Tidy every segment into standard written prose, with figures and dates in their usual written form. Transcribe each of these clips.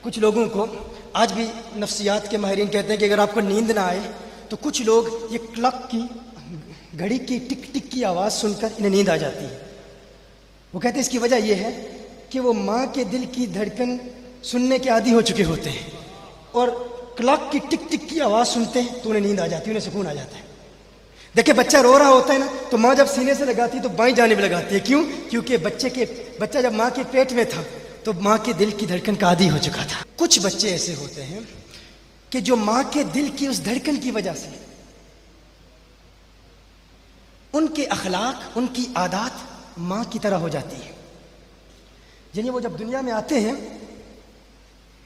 کچھ لوگوں کو آج بھی نفسیات کے ماہرین کہتے ہیں کہ اگر آپ کو نیند نہ آئے تو کچھ لوگ یہ کلک کی گھڑی کی ٹک ٹک کی آواز سن کر انہیں نیند آ جاتی ہے۔ وہ کہتے ہیں اس کی وجہ یہ ہے کہ وہ ماں کے دل کی دھڑکن سننے کے عادی ہو چکے ہوتے ہیں، اور کلک کی ٹک ٹک کی آواز سنتے ہیں تو انہیں نیند آ جاتی ہے، انہیں سکون آ جاتا ہے۔ دیکھیں بچہ رو رہا ہوتا ہے نا تو ماں جب سینے سے لگاتی ہے تو بائیں جانب لگاتی ہے، کیوں؟ کیونکہ بچہ جب ماں کے پیٹ میں تھا تو ماں کے دل کی دھڑکن کا عادی ہو چکا تھا۔ کچھ بچے ایسے ہوتے ہیں کہ جو ماں کے دل کی اس دھڑکن کی وجہ سے ان کے اخلاق، ان کی عادات ماں کی طرح ہو جاتی ہے، یعنی وہ جب دنیا میں آتے ہیں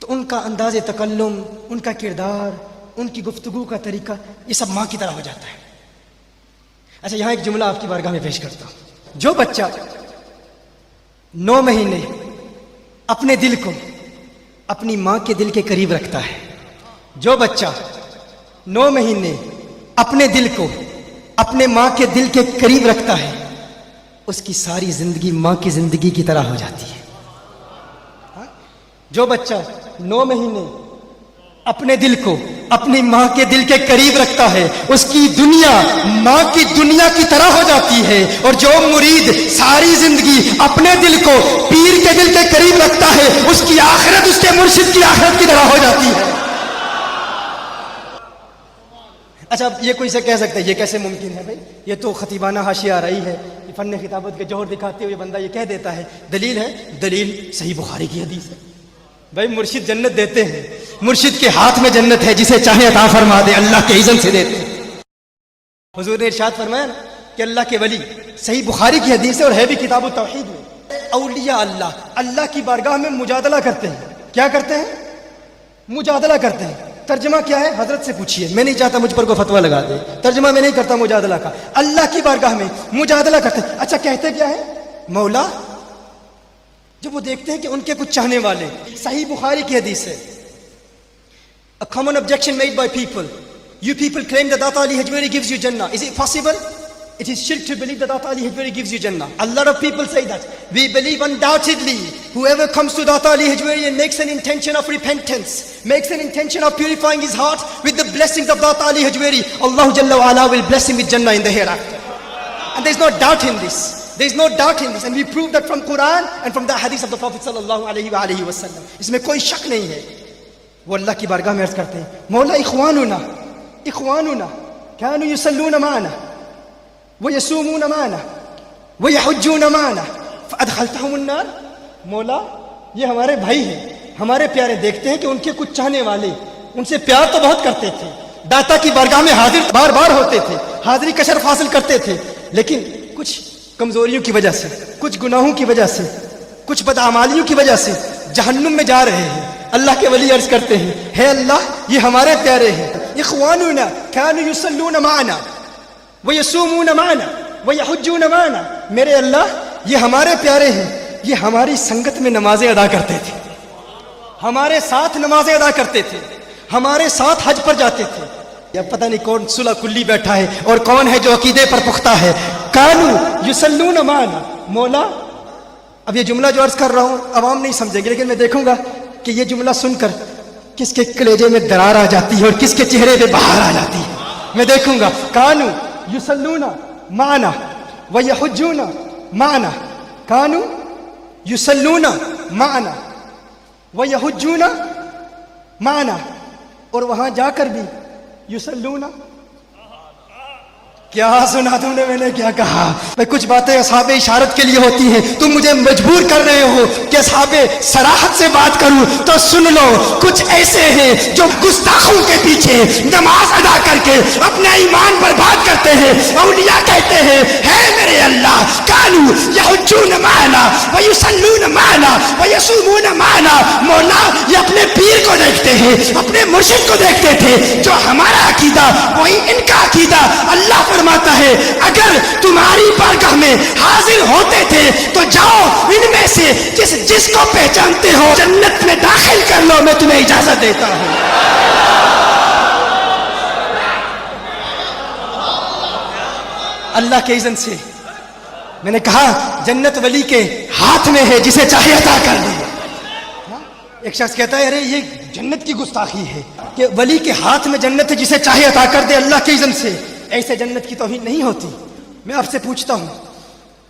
تو ان کا انداز تکلم، ان کا کردار، ان کی گفتگو کا طریقہ یہ سب ماں کی طرح ہو جاتا ہے۔ اچھا یہاں ایک جملہ آپ کی بارگاہ میں پیش کرتا ہوں۔ جو بچہ 9 مہینے اپنے دل کو اپنی ماں کے دل کے قریب رکھتا ہے، جو بچہ 9 مہینے اپنے دل کو اپنے ماں کے دل کے قریب رکھتا ہے، اس کی ساری زندگی ماں کی زندگی کی طرح ہو جاتی ہے۔ جو بچہ 9 مہینے اپنے دل کو اپنی ماں کے دل کے قریب رکھتا ہے، اس کی دنیا ماں کی دنیا کی طرح ہو جاتی ہے، اور جو مرید ساری زندگی اپنے دل کو پیر کے دل کے قریب رکھتا ہے، اس کی آخرت اس کے مرشد کی آخرت کی طرح ہو جاتی ہے۔ اچھا اب یہ کوئی سے کہہ سکتا ہے یہ کیسے ممکن ہے؟ بھائی یہ تو خطیبانہ حاشیہ آ رہی ہے، یہ فن خطابت کے جوہر دکھاتے ہوئے بندہ یہ کہہ دیتا ہے۔ دلیل ہے، دلیل صحیح بخاری کی حدیث ہے۔ بھائی مرشد جنت دیتے ہیں، مرشد کے ہاتھ میں جنت ہے، جسے چاہے عطا فرما دے، اللہ کے اذن سے دیتے ہیں۔ حضور نے ارشاد فرمایا نا کہ اللہ کے ولی، صحیح بخاری کی حدیث ہے اور ہے بھی کتاب التوحید میں، اولیاء اللہ کی بارگاہ میں مجادلہ کرتے ہیں۔ کیا کرتے ہیں؟ مجادلہ کرتے ہیں۔ ترجمہ کیا ہے؟ حضرت سے پوچھیے، میں نہیں چاہتا مجھ پر کوئی فتویٰ لگا دے، ترجمہ میں نہیں کرتا مجادلہ کا۔ اللہ کی بارگاہ میں مجادلہ کرتے ہیں۔ اچھا کہتے کیا ہے؟ مولا، جب وہ دیکھتے ہیں کہ ان کے کچھ چاہنے والے، صحیح بخاری کی حدیث ہے، a common objection made by people, you people claim that Data Ali Hajweri gives you Jannah. Is it possible? It is shirk to believe that Data Ali Hajweri gives you Jannah. A lot of people say that. We believe undoubtedly whoever comes to Data Ali Hajweri and makes an intention of repentance, makes an intention of purifying his heart with the blessings of Data Ali Hajweri, Allah Jalla wa Ala will bless him with Jannah in the hereafter. And there is no doubt in this. There is no doubt in this, and we prove that from Quran and from the hadith of the Prophet sallallahu alaihi wa alihi wasallam. اس میں کوئی شک نہیں ہے۔ وہ اللہ کی بارگاہ میں عرض کرتے ہیں، مولا اخواننا كانوا يصلون معنا ويصومون معنا ويحجون معنا فادخلتهم النار۔ مولا یہ ہمارے بھائی ہیں، ہمارے پیارے، دیکھتے ہیں کہ ان کے کچھ چاہنے والے ان سے پیار تو بہت کرتے تھے، داتا کی بارگاہ میں حاضر بار بار ہوتے تھے، حاضری کا شرف حاصل کرتے تھے، لیکن کچھ کمزوریوں کی وجہ سے، کچھ گناہوں کی وجہ سے، کچھ بدعمالیوں کی وجہ سے جہنم میں جا رہے ہیں۔ اللہ کے ولی عرض کرتے ہیں، ہے اللہ یہ ہمارے پیارے ہیں، اخواننا كانوا يصلون معنا ويصومون معنا ويحجون معنا، میرے اللہ یہ ہمارے پیارے ہیں، یہ ہماری سنگت میں نمازیں ادا کرتے تھے، ہمارے ساتھ نمازیں ادا کرتے تھے، ہمارے ساتھ حج پر جاتے تھے۔ یا پتہ نہیں کون صلح کلی بیٹھا ہے اور کون ہے جو عقیدے پر پختہ ہے۔ کانو یصلون معنا، مولا اب یہ جملہ جو عرض کر رہا ہوں عوام نہیں سمجھیں گے، لیکن میں دیکھوں گا کہ یہ جملہ سن کر کس کے کلیجے میں درار آ جاتی ہے اور کس کے چہرے پہ بہار آ جاتی ہے، میں دیکھوں گا۔ کانو یصلون معنا ویحجون معنا، کانو یصلون معنا ویحجون معنا، اور وہاں جا کر بھی یصلون۔ کیا سنا تم نے میں نے کیا کہا؟ میں کچھ باتیں اصحاب اشارت کے لیے ہوتی ہیں، تم مجھے مجبور کر رہے ہو کہ اصحاب صراحت سے بات کروں، تو سن لو کچھ ایسے ہیں جو گستاخوں کے پیچھے نماز ادا کر کے اپنا ایمان برباد کرتے ہیں۔ اولیاء کہتے ہیں، ہے میرے اللہ کانو یحجون معنا ویصلون معنا ویصومون معنا، مولا یہ اپنے پیر کو دیکھتے ہیں، اپنے مرشد کو دیکھتے تھے، جو ہمارا عقیدہ وہی ان کا عقیدہ۔ اللہ فرماتا ہے اگر تمہاری بارگاہ میں حاضر ہوتے تھے تو جاؤ ان میں سے جس کو پہچانتے ہو جنت میں داخل کر لو، میں تمہیں اجازت دیتا ہوں۔ اللہ کے اذن سے میں نے کہا جنت ولی کے ہاتھ میں ہے، جسے چاہے عطا کر دے۔ ایک شخص کہتا ہے ارے یہ جنت کی گستاخی ہے کہ ولی کے ہاتھ میں جنت ہے، جسے چاہے عطا کر دے اللہ کے اذن سے، ایسے جنت کی توہین نہیں ہوتی۔ میں آپ سے پوچھتا ہوں،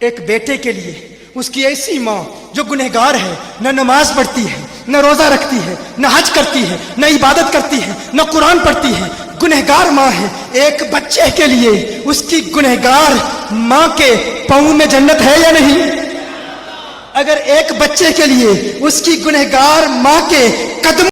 ایک بیٹے کے لیے اس کی ایسی ماں جو گنہگار ہے، نہ نماز پڑھتی ہے، نہ روزہ رکھتی ہے، نہ حج کرتی ہے، نہ عبادت کرتی ہے، نہ قرآن پڑھتی ہے، گنہگار ماں ہے، ایک بچے کے لیے اس کی گنہگار ماں کے پاؤں میں جنت ہے یا نہیں؟ اگر ایک بچے کے لیے اس کی گنہگار ماں کے قدم